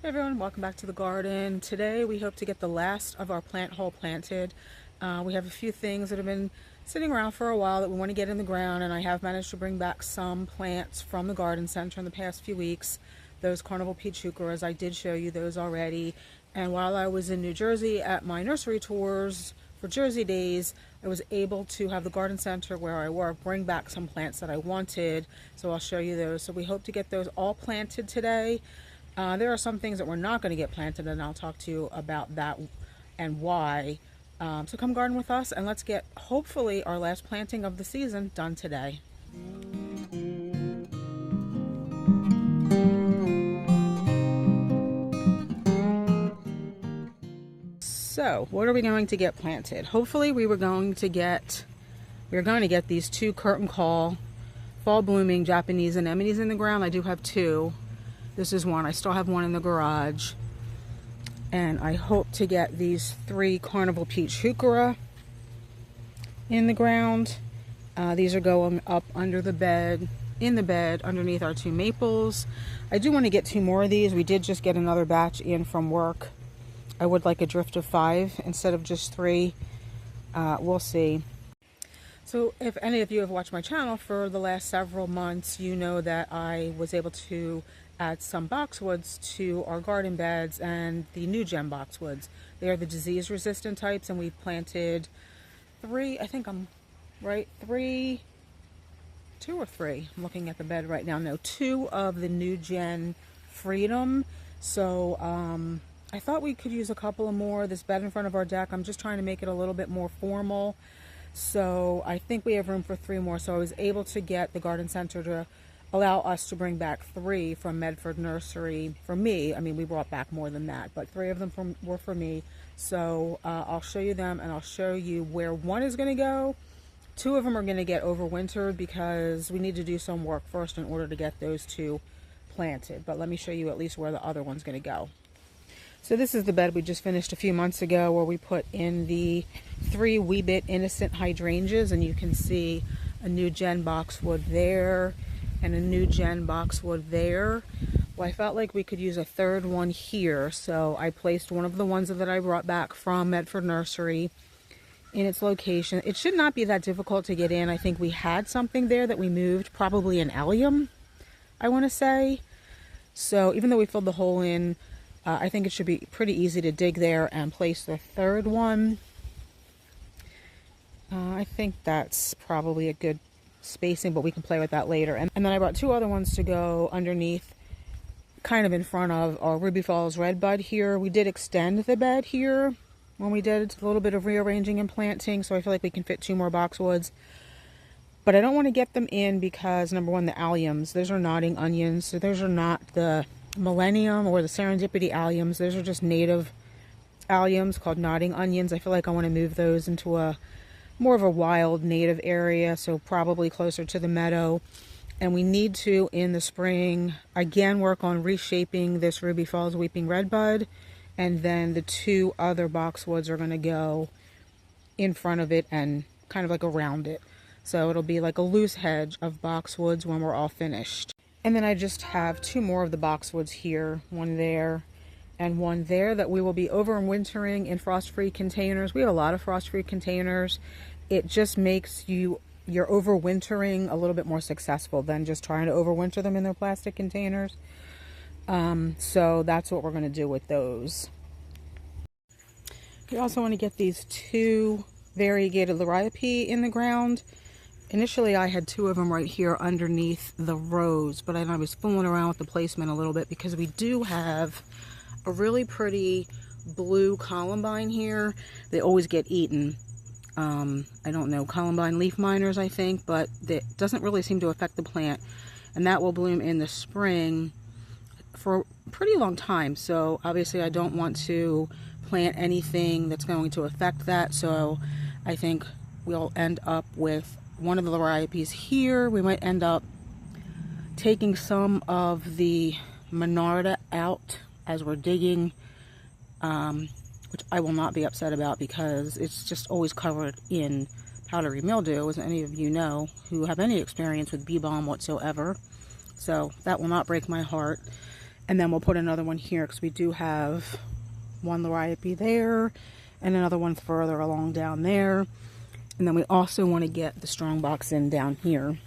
Hey everyone, welcome back to the garden. Today we hope to get the last of our plant hole planted. We have a few things that have been sitting around for a while that we want to get in the ground, and I have managed to bring back some plants from the garden center in the past few weeks. Those Carnival peach heucheras, I did show you those already. And while I was in New Jersey at my nursery tours for Jersey Days, I was able to have the garden center where I work bring back some plants that I wanted. So I'll show you those. So we hope to get those all planted today. There are some things that we're not going to get planted, and I'll talk to you about that and why. So come garden with us, and let's get, hopefully, our last planting of the season done today. So, what are we going to get planted? Hopefully, we are going to get these two curtain call fall blooming Japanese anemones in the ground. I do have two. This is one. I still have one in the garage. And I hope to get these three Carnival peach heuchera in the ground. These are going up under the bed, in the bed, underneath our two maples. I do want to get two more of these. We did just get another batch in from work. I would like a drift of 5 instead of just 3. We'll see. So if any of you have watched my channel for the last several months, you know that I was able to add some boxwoods to our garden beds, and the new gen boxwoods. They are the disease resistant types, and we planted 3, I think I'm right, 2 or 3. I'm looking at the bed right now. No, 2 of the new gen freedom. So I thought we could use a couple of more. This bed in front of our deck, I'm just trying to make it a little bit more formal. So I think we have room for 3 more. So I was able to get the garden center to allow us to bring back 3 from Medford Nursery for me. I mean, we brought back more than that, but 3 of them were for me. So I'll show you them, and I'll show you where one is going to go. 2 of them are going to get overwintered because we need to do some work first in order to get those 2 planted. But let me show you at least where the other one's going to go. So this is the bed we just finished a few months ago, where we put in the 3 wee bit innocent hydrangeas, and you can see a new gen boxwood there and a new gen boxwood there. Well, I felt like we could use a 3rd one here, so I placed one of the ones that I brought back from Medford Nursery in its location. It should not be that difficult to get in. I think we had something there that we moved, probably an allium, I want to say. So even though we filled the hole in, I think it should be pretty easy to dig there and place the 3rd one. I think that's probably a good spacing, but we can play with that later. And then I brought 2 other ones to go underneath, kind of in front of our Ruby Falls red bud here. We did extend the bed here when we did a little bit of rearranging and planting, so I feel like we can fit 2 more boxwoods. But I don't want to get them in because, number one, the alliums, those are nodding onions. So those are not the Millennium or the Serendipity alliums. Those are just native alliums called nodding onions. I feel like I want to move those into a more of a wild native area, so probably closer to the meadow. And we need to, in the spring, again work on reshaping this Ruby Falls Weeping Redbud, and then the 2 other boxwoods are going to go in front of it and kind of like around it. So it'll be like a loose hedge of boxwoods when we're all finished. And then I just have 2 more of the boxwoods here, one there and one there, that we will be overwintering in frost-free containers. We have a lot of frost-free containers. It just makes your overwintering a little bit more successful than just trying to overwinter them in their plastic containers. So that's what we're going to do with those. We also want to get these 2 Variegated Laia in the ground. Initially I had 2 of them right here underneath the rose, but I was fooling around with the placement a little bit because we do have a really pretty blue columbine here. They always get eaten. I don't know, columbine leaf miners, I think, but it doesn't really seem to affect the plant. And that will bloom in the spring for a pretty long time. So obviously I don't want to plant anything that's going to affect that. So I think we'll end up with one of the varieties here. We might end up taking some of the Monarda out as we're digging, which I will not be upset about because it's just always covered in powdery mildew, as any of you know who have any experience with bee balm whatsoever. So that will not break my heart. And then we'll put another one here because we do have one Lariape there and another one further along down there. And then we also want to get the strongbox in down here,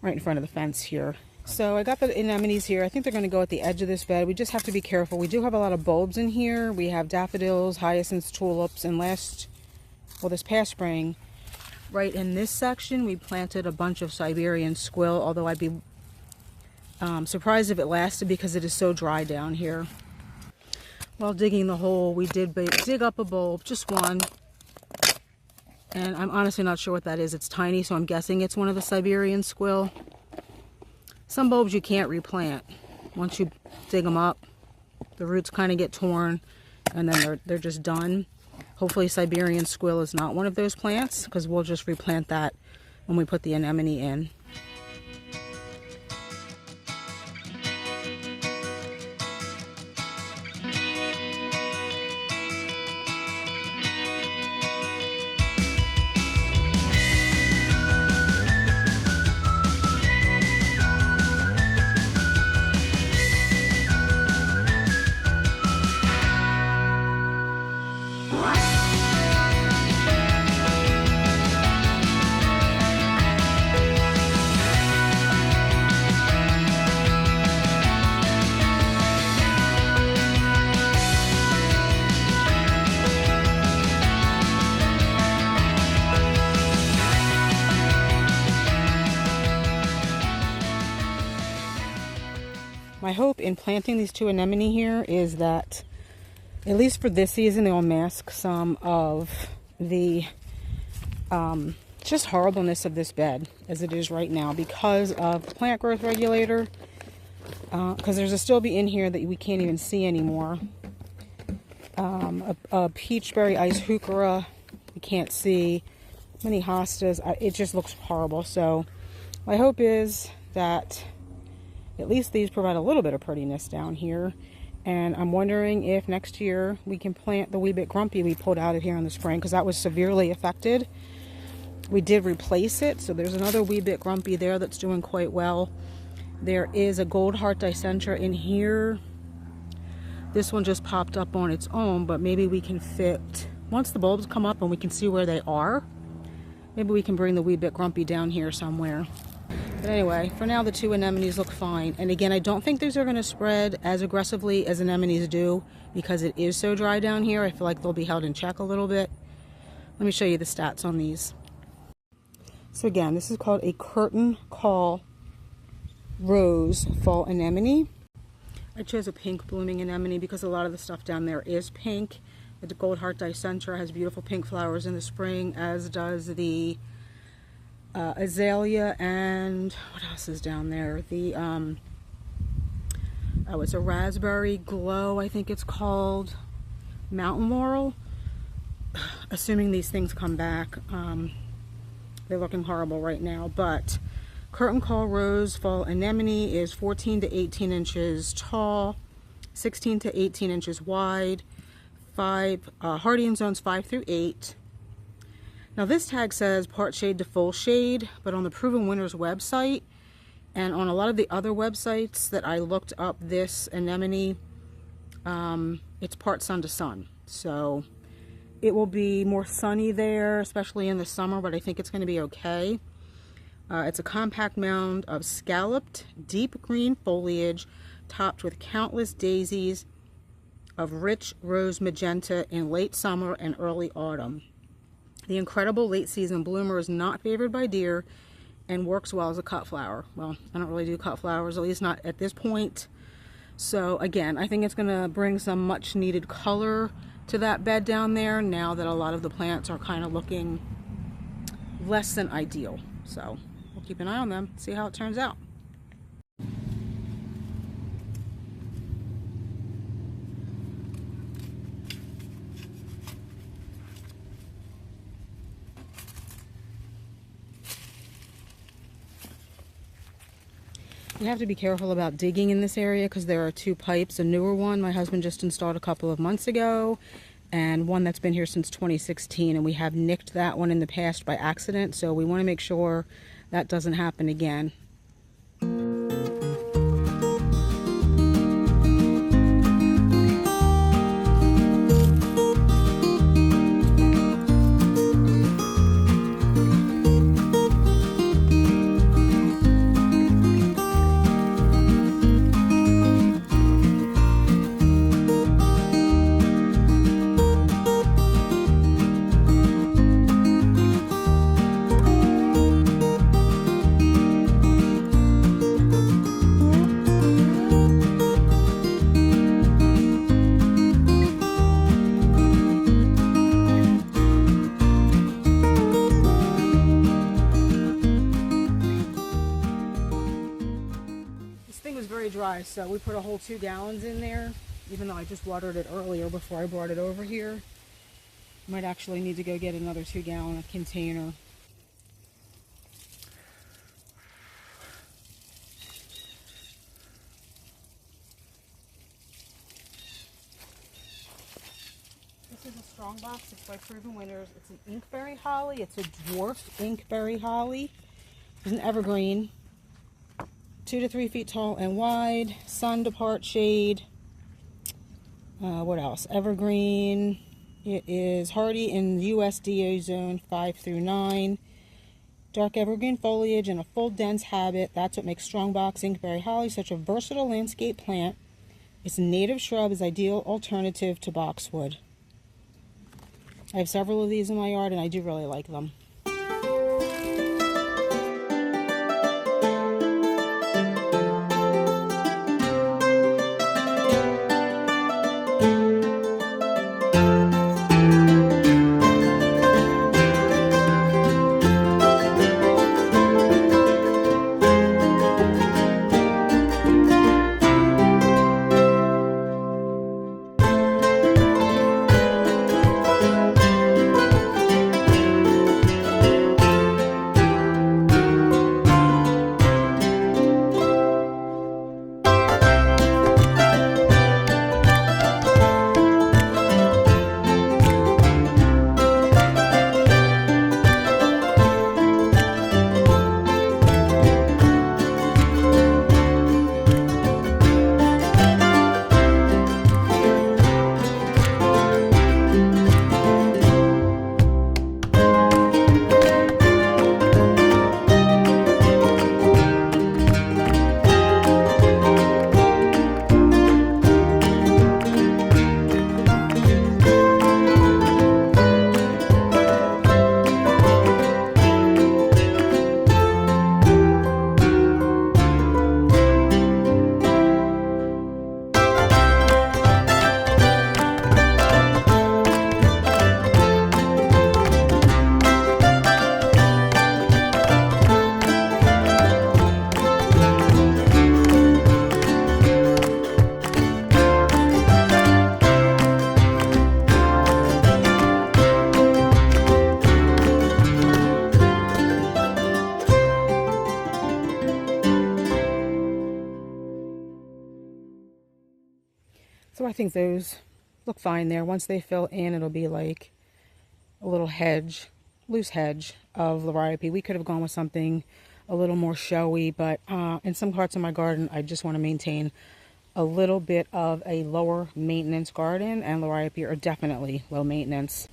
right in front of the fence here. So I got the anemones here. I think they're going to go at the edge of this bed. We just have to be careful. We do have a lot of bulbs in here. We have daffodils, hyacinths, tulips, and this past spring, right in this section, we planted a bunch of Siberian squill, although I'd be surprised if it lasted because it is so dry down here. While digging the hole, we did dig up a bulb, just one. And I'm honestly not sure what that is. It's tiny, so I'm guessing it's one of the Siberian squill. Some bulbs you can't replant. Once you dig them up, the roots kind of get torn, and then they're just done. Hopefully Siberian squill is not one of those plants, because we'll just replant that when we put the anemone in. My hope in planting these two anemone here is that, at least for this season, they will mask some of the just horribleness of this bed as it is right now because of the plant growth regulator. Because there's a stilby in here that we can't even see anymore. A peachberry ice heuchera we can't see. Many hostas. It just looks horrible. So my hope is that at least these provide a little bit of prettiness down here. And I'm wondering if next year we can plant the wee bit grumpy we pulled out of here in the spring, because that was severely affected. We did replace it, so there's another wee bit grumpy there that's doing quite well. There is a gold heart dicentra in here. This one just popped up on its own, but maybe we can fit, once the bulbs come up and we can see where they are, maybe we can bring the wee bit grumpy down here somewhere. But anyway, for now the two anemones look fine. And again, I don't think these are going to spread as aggressively as anemones do because it is so dry down here. I feel like they'll be held in check a little bit. Let me show you the stats on these. So again, this is called a curtain call rose fall anemone. I chose a pink blooming anemone because a lot of the stuff down there is pink. The gold heart dicentra has beautiful pink flowers in the spring, as does the azalea, and what else is down there? The oh, it's a raspberry glow, I think it's called, mountain laurel. Assuming these things come back, they're looking horrible right now. But curtain call rose fall anemone is 14 to 18 inches tall, 16 to 18 inches wide, hardying zones 5 through 8. Now this tag says part shade to full shade, but on the Proven Winners website and on a lot of the other websites that I looked up this anemone, it's part sun to sun. So it will be more sunny there, especially in the summer, but I think it's going to be okay. It's a compact mound of scalloped, deep green foliage topped with countless daisies of rich rose magenta in late summer and early autumn. The incredible late season bloomer is not favored by deer and works well as a cut flower. Well, I don't really do cut flowers, at least not at this point. So again, I think it's going to bring some much needed color to that bed down there now that a lot of the plants are kind of looking less than ideal. So we'll keep an eye on them, see how it turns out. You have to be careful about digging in this area because there are two pipes. A newer one my husband just installed a couple of months ago, and one that's been here since 2016, and we have nicked that one in the past by accident, so we want to make sure that doesn't happen again. very dry, so we put a whole 2 gallons in there, even though I just watered it earlier before I brought it over here. Might actually need to go get another 2-gallon container. This is a strong box. It's by Proven Winners. It's an inkberry holly. It's a dwarf inkberry holly. It's an evergreen. 2 to 3 feet tall and wide. Sun to part shade. What else? Evergreen. It is hardy in USDA zone 5 through 9. Dark evergreen foliage and a full dense habit. That's what makes strongbox inkberry holly such a versatile landscape plant. Its native shrub is ideal alternative to boxwood. I have several of these in my yard and I do really like them. So I think those look fine there. Once they fill in, it'll be like a little hedge, loose hedge of Lamium. We could have gone with something a little more showy, but in some parts of my garden, I just want to maintain a little bit of a lower maintenance garden, and Lamium are definitely low maintenance.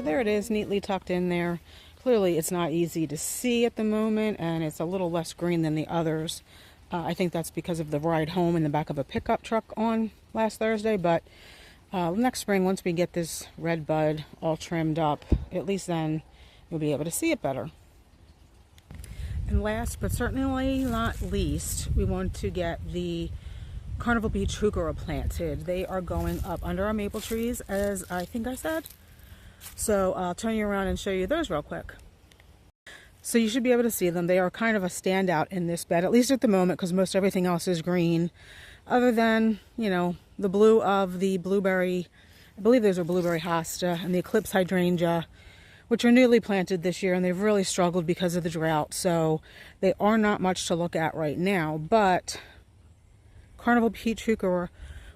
There it is, neatly tucked in there. Clearly it's not easy to see at the moment, and it's a little less green than the others. I think that's because of the ride home in the back of a pickup truck on last Thursday, but next spring, once we get this red bud all trimmed up, at least then you'll be able to see it better. And last but certainly not least, we want to get the Carnival Beach Heuchera planted. They are going up under our maple trees, as I think I said. So I'll turn you around and show you those real quick. So you should be able to see them. They are kind of a standout in this bed, at least at the moment, because most everything else is green. Other than, you know, the blue of the blueberry, I believe those are blueberry hosta, and the eclipse hydrangea, which are newly planted this year, and they've really struggled because of the drought. So they are not much to look at right now, but Carnival Beach Heuchera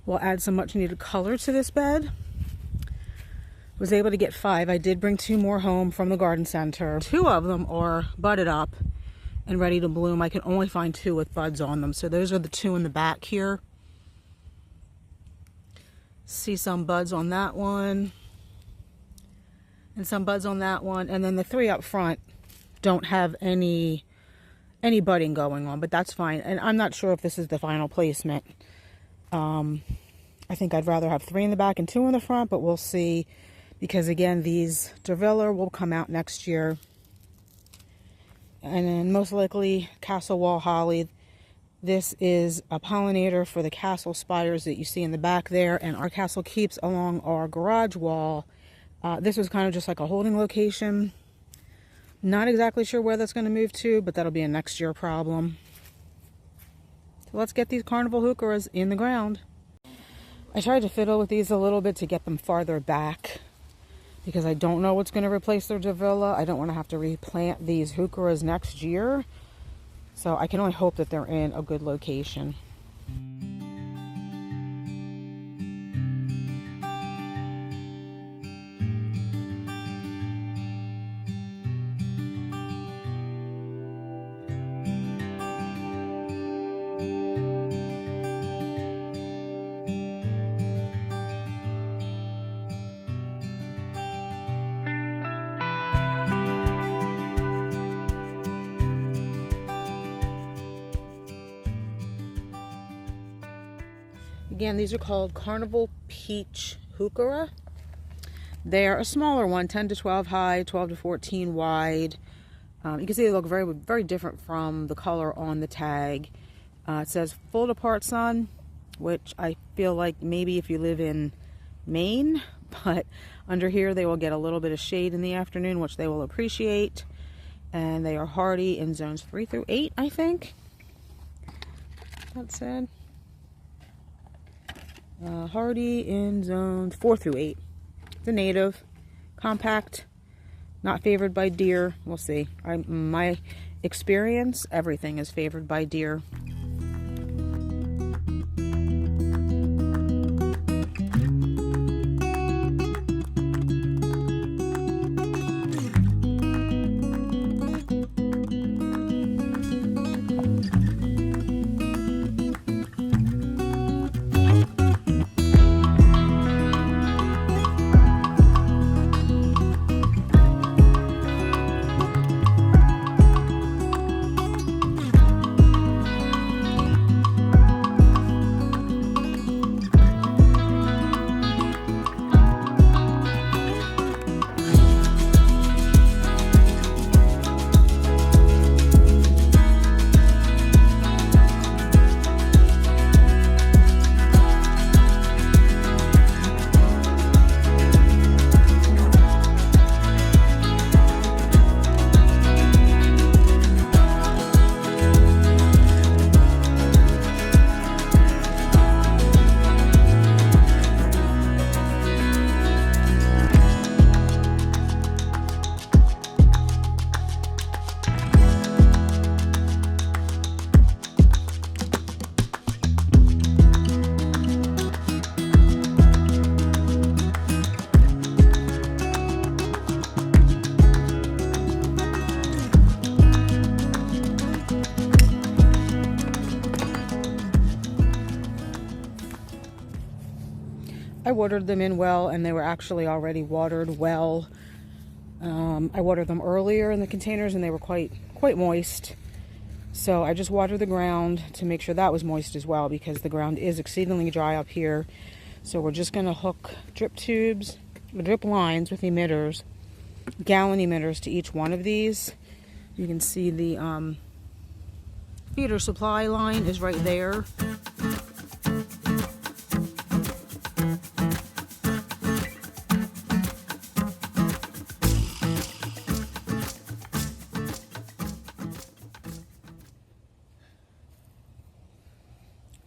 will add some much needed color to this bed. Was able to get 5. I did bring 2 more home from the garden center. 2 of them are budded up and ready to bloom. I can only find 2 with buds on them. So those are the 2 in the back here. See some buds on that one. And some buds on that one. And then the 3 up front don't have any any budding going on, but that's fine. And I'm not sure if this is the final placement. I think I'd rather have 3 in the back and 2 in the front, but we'll see. Because again, these Derviller will come out next year. And then most likely Castle Wall Holly. This is a pollinator for the castle spires that you see in the back there. And our castle keeps along our garage wall. This was kind of just like a holding location. Not exactly sure where that's going to move to, but that'll be a next year problem. So let's get these Carnival Heucheras in the ground. I tried to fiddle with these a little bit to get them farther back, because I don't know what's going to replace their Davila. I don't want to have to replant these Heucheras next year. So I can only hope that they're in a good location. Again, these are called Carnival Peach Heuchera. They're a smaller one, 10 to 12 high, 12 to 14 wide. You can see they look very, very different from the color on the tag. It says full apart sun, which I feel like maybe if you live in Maine, but under here they will get a little bit of shade in the afternoon, which they will appreciate. And they are hardy in zones 3 through 8, I think. That said. Hardy in zones 4 through 8. It's a native, compact, not favored by deer. We'll see. My experience, everything is favored by deer. I watered them in well, and they were actually already watered well. I watered them earlier in the containers and they were quite moist. So I just watered the ground to make sure that was moist as well, because the ground is exceedingly dry up here. So we're just going to hook drip lines with emitters, gallon emitters to each one of these. You can see the feeder supply line is right there.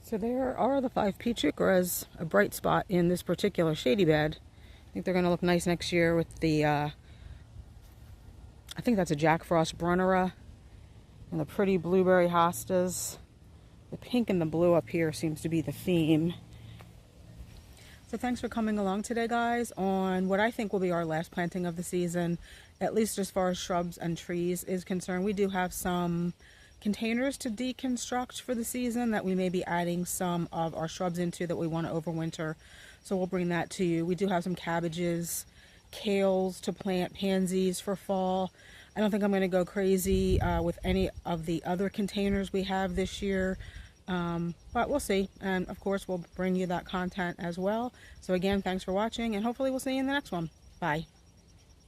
So there are the 5 peach heucheras, a bright spot in this particular shady bed. I think they're going to look nice next year with the, I think that's a Jack Frost Brunnera, and the pretty blueberry hostas. The pink and the blue up here seems to be the theme. So thanks for coming along today, guys, on what I think will be our last planting of the season, at least as far as shrubs and trees is concerned. We do have some containers to deconstruct for the season that we may be adding some of our shrubs into that we want to overwinter. So we'll bring that to you. We do have some cabbages, kales to plant, pansies for fall. I don't think I'm going to go crazy with any of the other containers we have this year. But we'll see. And of course, we'll bring you that content as well. So again, thanks for watching, and hopefully we'll see you in the next one. Bye.